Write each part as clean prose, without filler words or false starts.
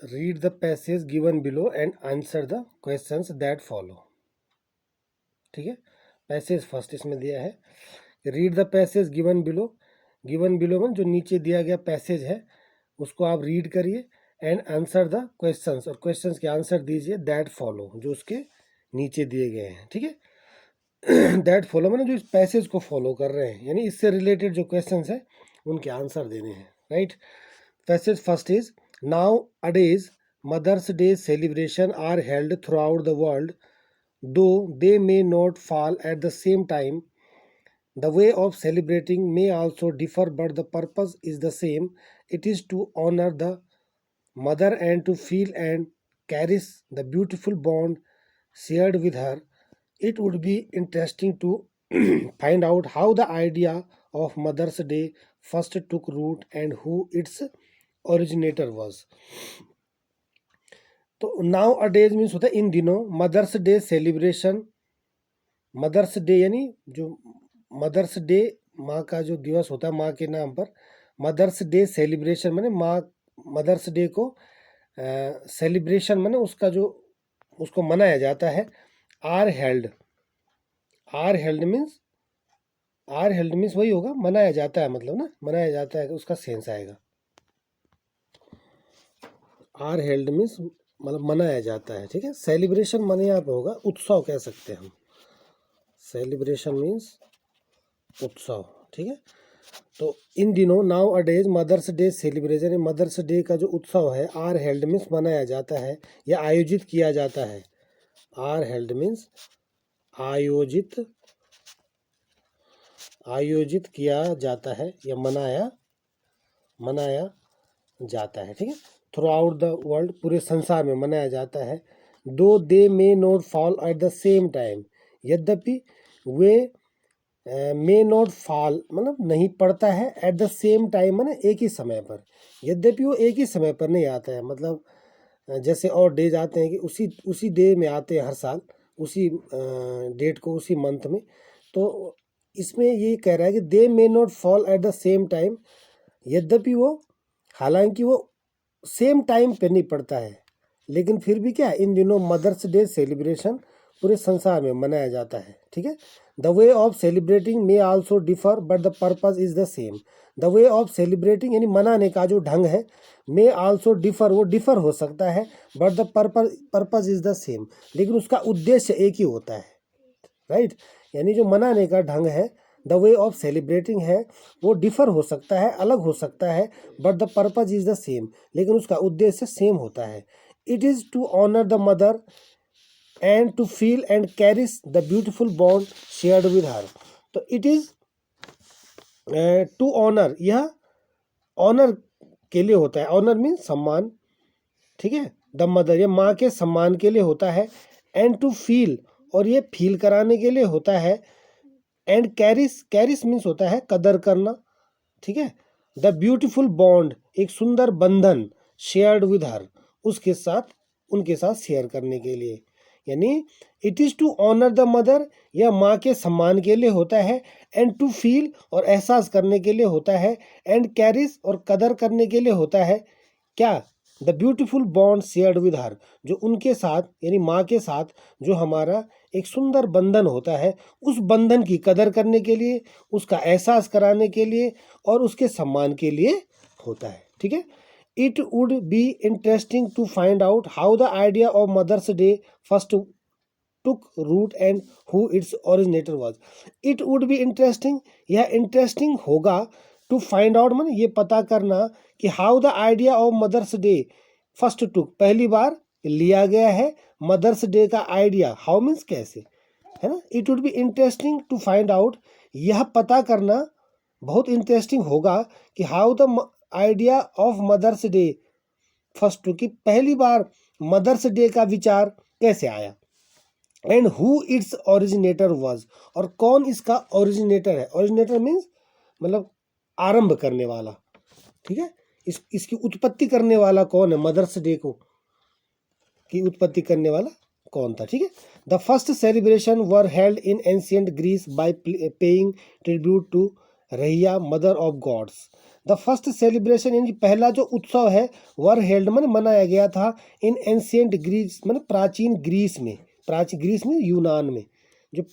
Read the passage given below and answer the questions that follow. ठीक है, passage first इसमें दिया है, read the passage given below. Given below में जो नीचे दिया गया पैसेज है उसको आप रीड करिए, एंड आंसर द क्वेश्चंस, और क्वेश्चंस के आंसर दीजिए दैट फॉलो, जो उसके नीचे दिए गए हैं। ठीक है, दैट फॉलो मैंने जो इस पैसेज को फॉलो कर रहे हैं, यानी इससे रिलेटेड जो क्वेश्चंस हैं उनके आंसर देने हैं। Right, passage first is, nowadays mother's day celebration are held throughout the world, though they may not fall at the same time. The way of celebrating may also differ, but the purpose is the same. It is to honor the mother and to feel and cherish the beautiful bond shared with her. It would be interesting to find out how the idea of Mother's Day first took root and who its originator was. तो nowadays means होता है इन दिनों, Mother's day celebration, Mother's Day यानी जो mother's day माँ का जो दिवस होता है माँ के नाम पर, मदर्स डे सेलिब्रेशन माने माँ, मदर्स डे को सेलिब्रेशन माने उसका जो उसको मनाया जाता है, are held, are held means, are held means वही होगा मनाया जाता है, मतलब ना मनाया जाता है उसका सेंस आएगा। आर हेल्ड मीन्स मतलब मनाया जाता है। ठीक है, सेलिब्रेशन माने यहाँ पे होगा उत्सव कह सकते हैं हम, सेलिब्रेशन मीन्स उत्सव। ठीक है, तो इन दिनों nowadays mother's day celebration, Mother's Day का जो उत्सव है, आर हेल्ड मीन्स मनाया जाता है या आयोजित किया जाता है। आर हेल्ड मीन्स आयोजित, आयोजित किया जाता है या मनाया, मनाया जाता है। ठीक है, थ्रू आउट द वर्ल्ड, पूरे संसार में मनाया जाता है। Though they may not fall at the same time, यद्यपि वे मे नॉट फॉल मतलब नहीं पड़ता है, एट द सेम टाइम माने एक ही समय पर, यद्यपि वो एक ही समय पर नहीं आता है, मतलब जैसे और डेज आते हैं कि उसी डे में आते हैं हर साल, उसी डेट को उसी मंथ में। तो इसमें ये कह रहा है कि they may not fall at the same time, यद्यपि वो, हालांकि वो सेम टाइम पे नहीं पड़ता है, लेकिन फिर भी क्या, इन दिनों मदर्स डे सेलिब्रेशन पूरे संसार में मनाया जाता है। ठीक है, the way of celebrating may also differ but the purpose is the same. The way of celebrating यानी मनाने का जो ढंग है, मे आल्सो डिफर वो डिफर हो सकता है, but the purpose is the same, लेकिन उसका उद्देश्य एक ही होता है। राइट, यानी जो मनाने का ढंग है, द वे ऑफ सेलिब्रेटिंग है, वो डिफर हो सकता है, अलग हो सकता है, but the purpose is the same, लेकिन उसका उद्देश्य सेम होता है। It is to honour the mother and to feel and cherish the beautiful bond shared with her. तो इट इज़ टू ऑनर, यह ऑनर के लिए होता है, ऑनर मीन्स सम्मान। ठीक है, द मदर, ये माँ के सम्मान के लिए होता है, एंड टू फील, और ये फील कराने के लिए होता है, एंड कैरिस, कैरिस मीन्स होता है कदर करना। ठीक है, द ब्यूटिफुल बॉन्ड, एक सुंदर बंधन, शेयर्ड विद हर, उसके साथ, उनके साथ शेयर करने के लिए, यानी it is to honour the mother, यह माँ के सम्मान के लिए होता है, एंड टू फील, और एहसास करने के लिए होता है, एंड कैरिस, और कदर करने के लिए होता है, क्या, the beautiful bond shared with हर, जो उनके साथ यानी माँ के साथ जो हमारा एक सुंदर बंधन होता है, उस बंधन की कदर करने के लिए, उसका एहसास कराने के लिए और उसके सम्मान के लिए होता है। ठीक है, it would be interesting to find out how the idea of mother's Day first took root and who its originator was. It would be interesting, यह इंटरेस्टिंग होगा, टू फाइंड आउट माने ये पता करना कि how the idea of mother's Day first took, पहली बार लिया गया है मदर्स डे का आइडिया, हाउ मीन्स कैसे, है ना। It would be interesting to find out, यह पता करना बहुत इंटरेस्टिंग होगा कि how the idea of mother's Day first took, कि पहली बार मदर्स डे का विचार कैसे आया, and who it's originator was, और कौन इसका ओरिजिनेटर है। ओरिजिनेटर मीन्स मतलब आरंभ करने वाला। ठीक है, इसकी उत्पत्ति करने वाला कौन है, मदर्स डे को की उत्पत्ति करने वाला कौन था। ठीक है, the first celebration were held in ancient Greece by paying tribute to Rhea, mother of gods. The first celebration यानी पहला जो उत्सव है वर हेल्ड मन मनाया गया था इन एंशियंट ग्रीस मन प्राचीन ग्रीस में यूनान में। जो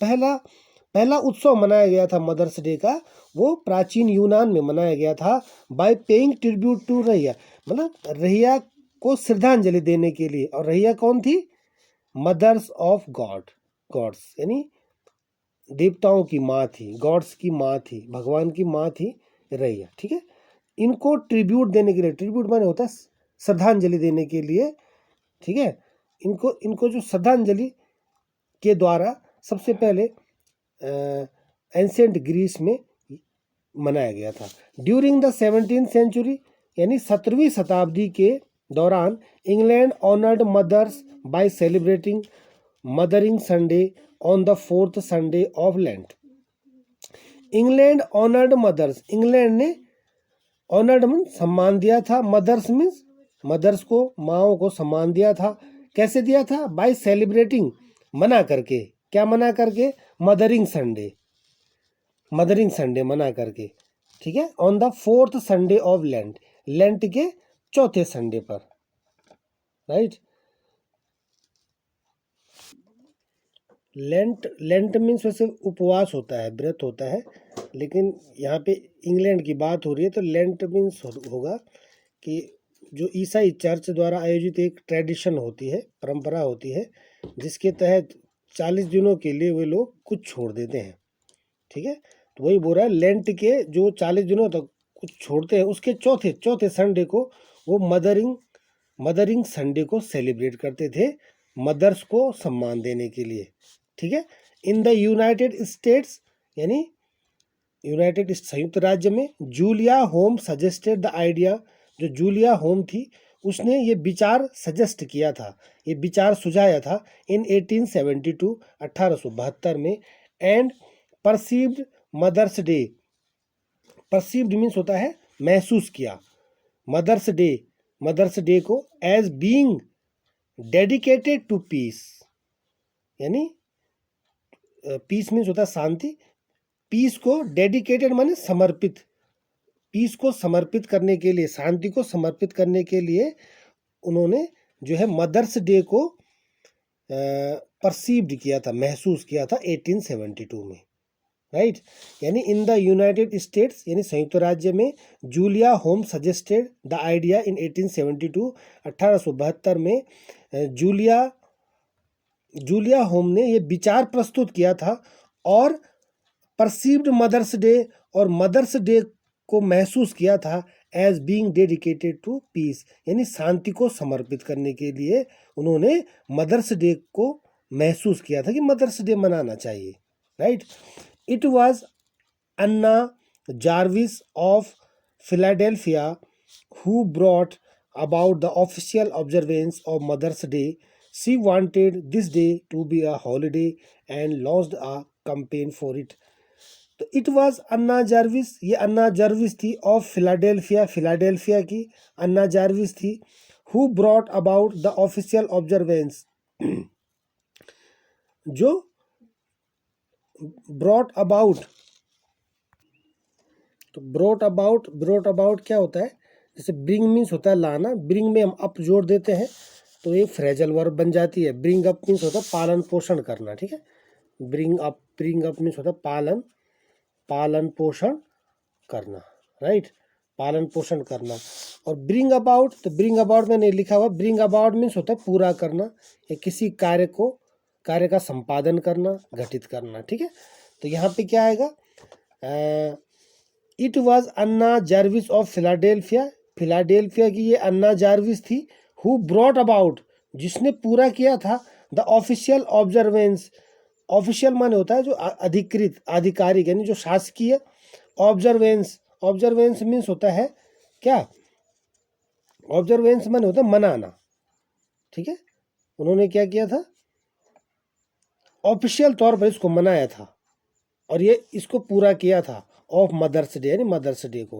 पहला उत्सव मनाया गया था मदर्स डे का वो प्राचीन यूनान में मनाया गया था बाय पेइंग ट्रिब्यूट टू रहिया, मतलब रहिया को श्रद्धांजलि देने के लिए। और रहिया कौन थी? मदर्स ऑफ गॉड्स यानी देवताओं की माँ थी, गॉड्स की माँ थी, भगवान की माँ थी रहिया। ठीक है, इनको ट्रिब्यूट देने के लिए, ट्रिब्यूट माने होता है श्रद्धांजलि देने के लिए। ठीक है, इनको जो श्रद्धांजलि के द्वारा सबसे पहले एंशिएंट ग्रीस में मनाया गया था। ड्यूरिंग द 17th सेंचुरी यानी 17वीं शताब्दी के दौरान England honoured mothers by celebrating Mothering Sunday on the 4th Sunday of Lent. England honoured mothers, England ने ऑनर्ड मीन सम्मान दिया था, मदर्स मीन्स मदर्स को, माओ को सम्मान दिया था। कैसे दिया था? बाय सेलिब्रेटिंग, मना करके। क्या मना करके? मदरिंग संडे मना करके। ठीक है, on the 4th Sunday of lent, lent के चौथे संडे पर। राइट, लेंट मीन्स वैसे उपवास होता है, व्रत होता है, लेकिन यहाँ पे इंग्लैंड की बात हो रही है तो लेंट मीन्स होगा कि जो ईसाई चर्च द्वारा आयोजित एक ट्रेडिशन होती है, परंपरा होती है, जिसके तहत 40 दिनों के लिए वे लोग कुछ छोड़ देते हैं। ठीक है, तो वही बोल रहा है लेंट के जो 40 दिनों तक कुछ छोड़ते हैं उसके चौथे संडे को वो मदरिंग संडे को सेलिब्रेट करते थे, मदर्स को सम्मान देने के लिए। ठीक है, इन द यूनाइटेड स्टेट्स यानी यूनाइटेड संयुक्त राज्य में Julia home suggested the idea, जो जूलिया होम थी उसने ये विचार सजेस्ट किया था, ये विचार सुझाया था इन 1872 1872 में। And perceived Mother's Day, perceived means होता है महसूस किया, मदर्स डे को as being dedicated to peace, यानी पीस मीन्स होता है शांति, पीस को डेडिकेटेड माने समर्पित, पीस को समर्पित करने के लिए, शांति को समर्पित करने के लिए उन्होंने जो है मदर्स डे को परसीव्ड किया था, महसूस किया था 1872 में। राइट, यानी इन द यूनाइटेड स्टेट्स यानी संयुक्त राज्य में Julia home suggested the idea in 1872 1872 में जूलिया होम ने ये विचार प्रस्तुत किया था और परसीव्ड मदर्स डे और मदर्स डे को महसूस किया था as being dedicated to peace, यानी शांति को समर्पित करने के लिए उन्होंने मदर्स डे को महसूस किया था कि मदर्स डे मनाना चाहिए। Right, it was Anna Jarvis of Philadelphia who brought about the official observance of Mother's Day. She wanted this day to be a holiday and launched a campaign for it. तो it was Anna Jarvis, ये अन्ना Jarvis थी of Philadelphia की अन्ना Jarvis थी, who brought about the official observance, जो brought about, तो brought about क्या होता है? जैसे ब्रिंग मीन्स होता है लाना, ब्रिंग में हम अप जोड़ देते हैं तो ये फ्रेजल वर्ब बन जाती है। ब्रिंग अप मीन्स होता है पालन पोषण करना। ठीक है, ब्रिंग अप मीन्स होता है पालन पोषण करना। राइट, पालन पोषण करना। और ब्रिंग अबाउट, तो ब्रिंग अबाउट मैंने लिखा हुआ, ब्रिंग अबाउट मीन्स होता है पूरा करना या किसी कार्य का संपादन करना, घटित करना। ठीक है, तो यहाँ पे क्या आएगा? It was Anna Jarvis of Philadelphia की ये अन्ना जार्विस थी, हु ब्रॉट अबाउट, जिसने पूरा किया था द ऑफिशियल ऑब्जर्वेंस, ऑफिशियल माने होता है जो अधिकृत, आधिकारिक, यानी जो शासकीय, ऑब्जर्वेंस मीन्स होता है क्या? ऑब्जर्वेंस माने होता है मनाना। ठीक है, उन्होंने क्या किया था? ऑफिशियल तौर पर इसको मनाया था और ये इसको पूरा किया था ऑफ मदर्स डे, यानी मदर्स डे को।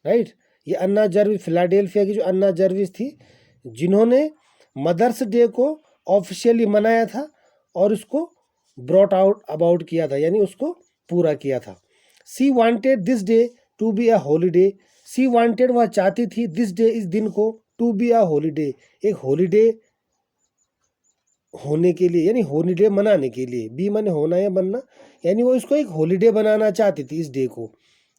राइट, ये अन्ना जार्विस, फिलाडेल्फिया की जो अन्ना जार्विस थी, जिन्होंने मदर्स डे को ऑफिशियली मनाया था और उसको ब्रॉट आउट अबाउट किया था, यानी उसको पूरा किया था। She wanted this day to be a holiday, she wanted, वह चाहती थी, दिस डे, इस दिन को, टू बी अ हॉलीडे, एक हॉलीडे होने के लिए, यानी हॉलीडे मनाने के लिए, बी माने होना या बनना, यानी वो इसको एक हॉलीडे बनाना चाहती थी इस डे को,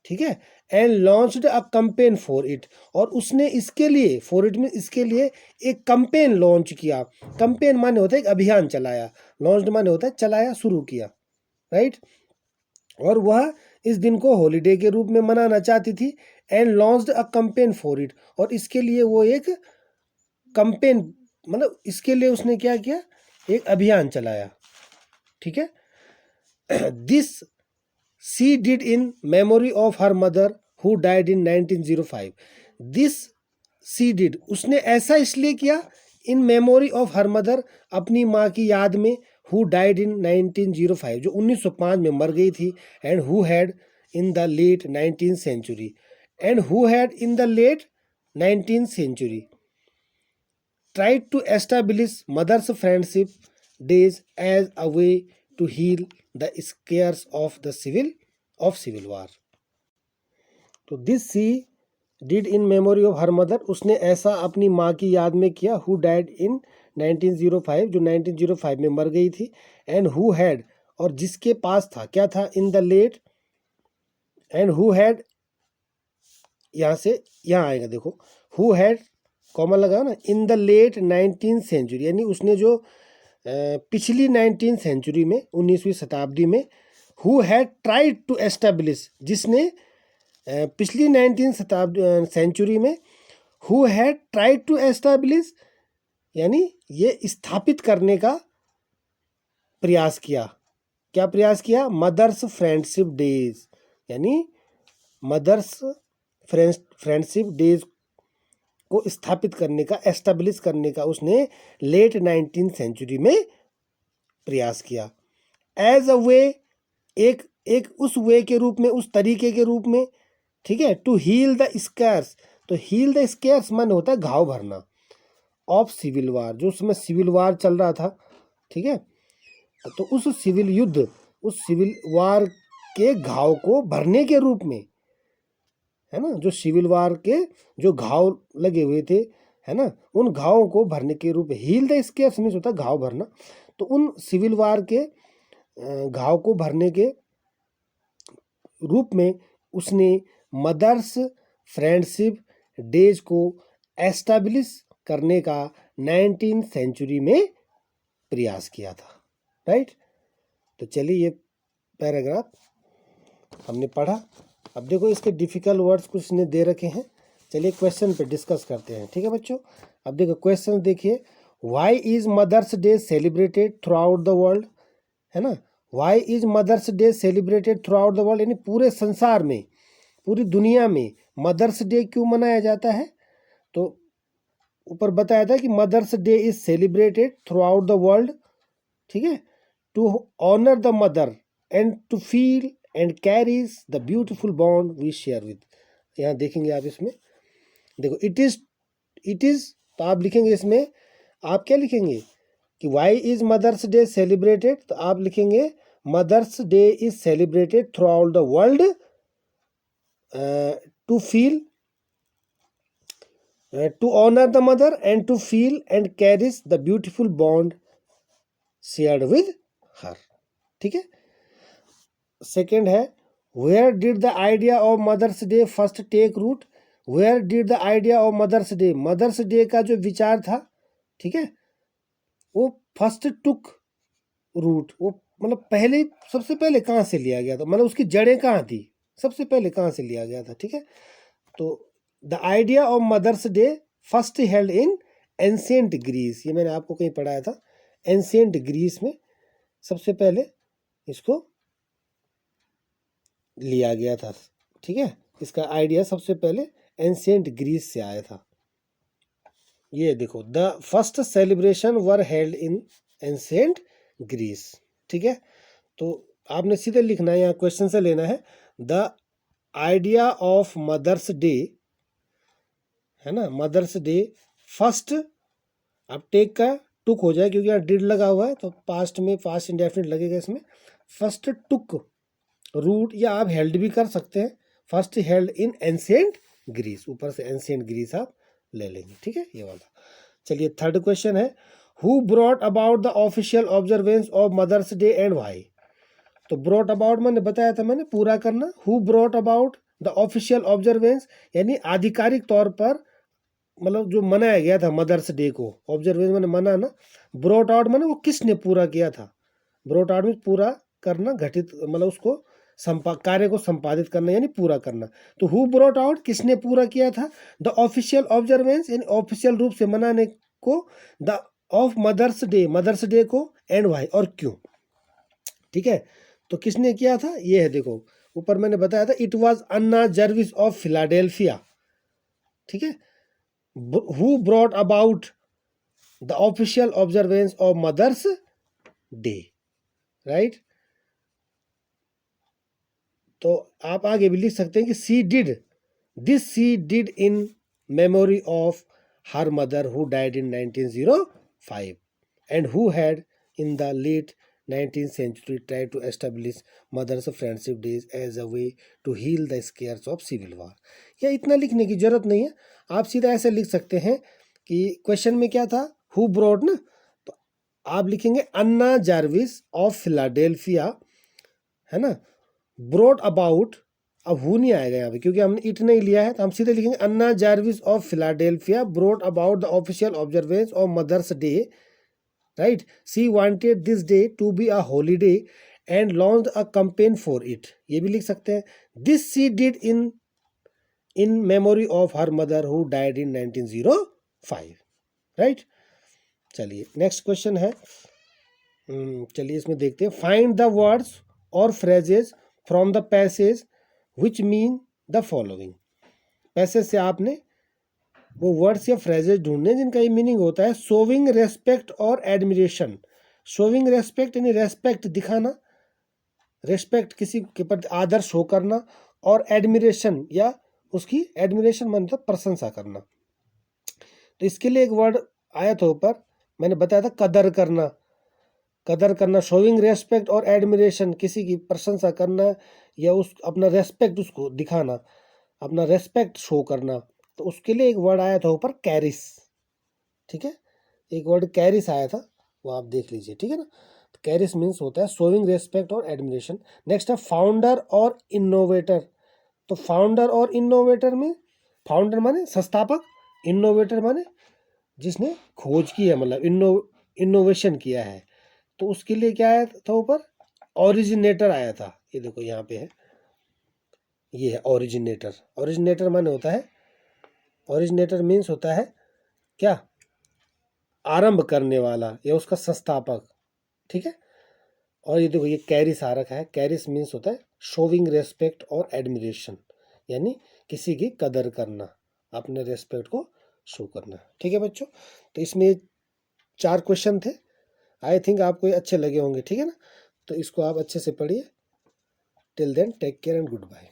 ठीक है। And launched a campaign for it, और उसने इसके लिए, फॉर इट में इसके लिए एक कैंपेन लॉन्च किया। कैंपेन माने होता है एक अभियान चलाया, लॉन्च्ड माने होता है चलाया, शुरू किया, राइट। और वह इस दिन को हॉलीडे के रूप में मनाना चाहती थी। And launched a campaign for it, और इसके लिए वो एक कैंपेन, मतलब इसके लिए उसने क्या किया, एक अभियान चलाया, ठीक है। This she did in memory of her mother who died in 1905। This she did, उसने ऐसा इसलिए किया, in memory of her mother, अपनी माँ की याद में, हु डाइड इन 1905, जो 1905 में मर गई थी, and who had in the late 19th century, and who had in the late 19th century tried to establish mother's friendship days as a way to heal the scars of the civil war. तो this she did in memory of her mother, उसने ऐसा अपनी माँ की याद में किया, who died in 1905, जो 1905 में मर गई थी, एंड हु हैड, और जिसके पास था, क्या था, in the late, and who had, यहाँ से यहाँ आएगा, देखो, हु हैड कॉमा लगा ना, इन द लेट 19th सेंचुरी, यानी उसने जो पिछली 19th सेंचुरी में, 19वीं शताब्दी में, who had tried to establish, जिसने पिछली 19th सेंचुरी में, who had tried to establish, यानी ये स्थापित करने का प्रयास किया। क्या प्रयास किया, मदर्स फ्रेंडशिप डेज, यानी मदर्स फ्रेंडशिप डेज को स्थापित करने का, एस्टेब्लिश करने का उसने लेट 19th सेंचुरी में प्रयास किया। एज अ वे, एक उस वे के रूप में, उस तरीके के रूप में, ठीक है। टू हील द स्कैर्स, तो हील द स्कैर्स मन होता है घाव भरना, ऑफ सिविल वार, जो उसमें सिविल वार चल रहा था, ठीक है। तो उस सिविल युद्ध, उस सिविल वार के घाव को भरने के रूप में, है ना, जो सिविल वार के जो घाव लगे हुए थे, है ना, उन घावों को भरने के रूप में, हील द स्कैर्स मीन्स होता है घाव भरना, तो उन सिविल वार के घाव को भरने के रूप में उसने मदर्स फ्रेंडशिप डेज को एस्टैब्लिश करने का 19th सेंचुरी में प्रयास किया था, राइट। तो चलिए, ये पैराग्राफ हमने पढ़ा। अब देखो, इसके डिफिकल्ट वर्ड्स कुछ ने दे रखे हैं, चलिए क्वेश्चन पे डिस्कस करते हैं, ठीक है बच्चों। अब देखो क्वेश्चन देखिए, why is Mother's Day celebrated throughout the world, है ना, why is Mother's Day celebrated throughout the world, यानी पूरे संसार में, पूरी दुनिया में मदर्स डे क्यों मनाया जाता है। तो ऊपर बताया था कि Mother's Day is celebrated throughout the world, ठीक है, to honour the mother and to feel and carries the beautiful bond we share with. यहाँ देखेंगे आप, इसमें देखो, इट इज, तो आप लिखेंगे इसमें, आप क्या लिखेंगे कि why is Mother's Day celebrated, तो आप लिखेंगे Mother's Day is celebrated throughout the world to feel, to honour the mother and to feel and carries the beautiful bond shared with her, ठीक है। सेकेंड है, where did the idea of mother's Day first take root, where did the idea of mother's Day, Mother's Day का जो विचार था, ठीक है, वो फर्स्ट टुक रूट, वो मतलब पहले, सबसे पहले कहाँ से लिया गया था, मतलब उसकी जड़ें कहाँ थी, सबसे पहले कहाँ से लिया गया था, ठीक है। तो the idea of mother's Day first held in ancient Greece, ये मैंने आपको कहीं पढ़ाया था, एंशिएंट ग्रीस में सबसे पहले इसको लिया गया था, ठीक है। इसका आइडिया सबसे पहले एंशिएंट ग्रीस से आया था। ये देखो, the first celebration were held in ancient Greece, ठीक है। तो आपने सीधे लिखना है, यहाँ क्वेश्चन से लेना है, the idea of mother's Day, है ना, मदर्स डे फर्स्ट, अब टेक का टुक हो जाए क्योंकि यहाँ डिड लगा हुआ है, तो पास्ट में पास्ट इंडेफिनिट लगेगा इसमें, फर्स्ट टुक रूट, या आप हेल्ड भी कर सकते हैं, first held in ancient Greece, ऊपर से एंशियंट ग्रीस आप ले लेंगे, ठीक है, ये वाला। चलिए थर्ड क्वेश्चन है, who brought about the official observance of mother's Day and why. तो ब्रॉट अबाउट मैंने बताया था, मैंने पूरा करना। Who brought about the official observance यानी आधिकारिक तौर पर मतलब जो मनाया गया था मदर्स डे को, ऑब्जर्वेंस मैंने मनाना। ब्रॉट आउट मैंने वो किसने पूरा किया था, ब्रॉट आउट में पूरा करना, घटित मतलब उसको कार्य को संपादित करना यानी पूरा करना। तो हु ब्रॉट आउट किसने पूरा किया था, द ऑफिशियल ऑब्जर्वेंस यानी ऑफिशियल रूप से मनाने को, द ऑफ मदर्स डे को, एंड वाई और क्यों, ठीक है। तो किसने किया था, ये है, देखो ऊपर मैंने बताया था, it was Anna Jarvis of Philadelphia, ठीक है। Who brought about the official observance of mother's day, right. तो आप आगे भी लिख सकते हैं कि she did in memory of her mother who died in 1905 and who had in the late 19th century tried to establish mothers friendship days as a way to heal the scars of civil war। या इतना लिखने की जरूरत नहीं है, आप सीधा ऐसे लिख सकते हैं कि क्वेश्चन में क्या था, हु ब्रॉट ना, तो आप लिखेंगे अन्ना जार्विस ऑफ फिलाडेल्फिया, है ना। ब्रॉट अबाउट, अब हु नहीं आएगा यहाँ पे क्योंकि हमने इट नहीं लिया है, तो हम सीधे लिखेंगे Anna Jarvis of Philadelphia brought about the official observance of mother's day, right. She wanted this day to be a holiday and launched a campaign for it, ये भी लिख सकते हैं। This she did in memory of her mother who died in 1905, right. चलिए next question है, चलिए इसमें देखते हैं, फाइंड द वर्ड्स और phrases from the passage which mean the following. Passage से आपने वो वर्ड्स या फ्रेजेस ढूंढने जिनका ये मीनिंग होता है, शोविंग रेस्पेक्ट और एडमिरेशन। शोविंग रेस्पेक्ट यानी रेस्पेक्ट दिखाना, रेस्पेक्ट किसी के प्रति आदर शो करना, और एडमिरेशन या उसकी एडमिरेशन मतलब प्रशंसा करना। तो इसके लिए एक वर्ड आया था ऊपर, मैंने बताया था कदर करना, कदर करना, शोविंग रेस्पेक्ट और एडमिरेशन, किसी की प्रशंसा करना या उस अपना रेस्पेक्ट उसको दिखाना, अपना रेस्पेक्ट शो करना। तो उसके लिए एक वर्ड आया था ऊपर कैरिस, ठीक है, एक वर्ड कैरिस आया था, वो आप देख लीजिए, ठीक है ना। तो कैरिस मीन्स होता है शोविंग रेस्पेक्ट और एडमिरेशन। नेक्स्ट है फाउंडर और इनोवेटर। तो फाउंडर और इनोवेटर में, फाउंडर माने संस्थापक, इनोवेटर माने जिसने खोज की है, मतलब इनोवेशन किया है। तो उसके लिए क्या आया था ऊपर, ओरिजिनेटर आया था, ये देखो यहाँ पे है, ये है ओरिजिनेटर। ओरिजिनेटर माने होता है, ओरिजिनेटर मीन्स होता है क्या, आरंभ करने वाला या उसका संस्थापक, ठीक है। और ये देखो ये कैरिस आ रखा है, कैरिस मीन्स होता है शोविंग रेस्पेक्ट और एडमिरेशन, यानी किसी की कदर करना, अपने रेस्पेक्ट को शो करना, ठीक है बच्चों। तो इसमें 4 क्वेश्चन थे, आई थिंक आपको ये अच्छे लगे होंगे, ठीक है ना। तो इसको आप अच्छे से पढ़िए। Till then take care and good bye.